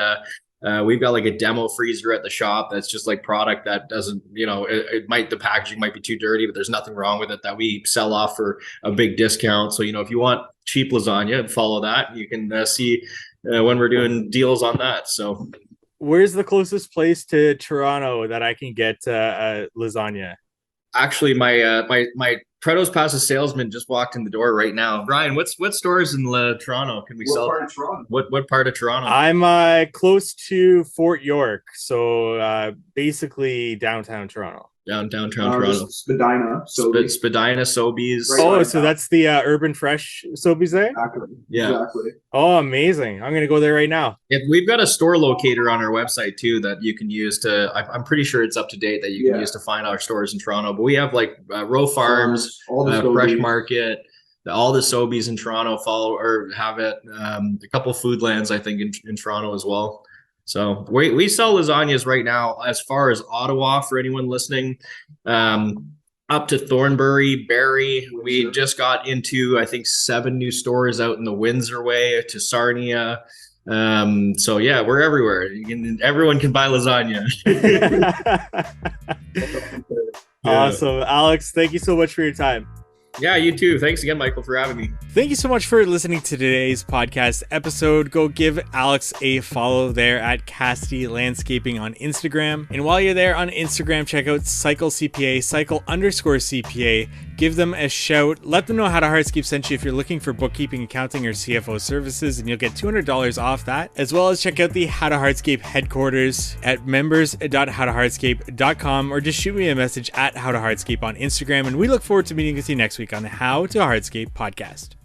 we've got like a demo freezer at the shop that's just like product that doesn't, the packaging might be too dirty, but there's nothing wrong with it, that we sell off for a big discount. So, if you want cheap lasagna, follow that. You can see when we're doing deals on that. So where's the closest place to Toronto that I can get lasagna? Actually, my Preto's Pasta salesman just walked in the door right now. Brian, what stores in Toronto can we sell? What part of Toronto? What part of Toronto? I'm close to Fort York, so basically downtown Toronto. Downtown Toronto. Spadina, Sobeys. Right, so that's the Urban Fresh Sobeys there? Exactly. Yeah. Exactly. Oh, amazing. I'm going to go there right now. We've got a store locator on our website too that you can use to, I'm pretty sure it's up to date, that you can use to find our stores in Toronto. But we have like Row Farms, Fresh Market, all the Sobeys in Toronto follow or have it. A couple Foodlands, I think, in Toronto as well. So we sell lasagnas right now as far as Ottawa for anyone listening, up to Thornbury, Barrie. We just got into, I think, 7 new stores out in the Windsor way to Sarnia. So yeah, we're everywhere. Everyone can buy lasagna. Awesome. Alex, thank you so much for your time. Yeah, you too. Thanks again, Michael, for having me. Thank you so much for listening to today's podcast episode. Go give Alex a follow there at Kasty Landscaping on Instagram. And while you're there on Instagram, check out Cycle CPA, cycle_CPA. Give them a shout. Let them know How to Hardscape sent you if you're looking for bookkeeping, accounting, or CFO services, and you'll get $200 off that. As well as check out the How to Hardscape headquarters at members.howtohardscape.com, or just shoot me a message at How to Hardscape on Instagram. And we look forward to meeting with you next week on the How to Hardscape podcast.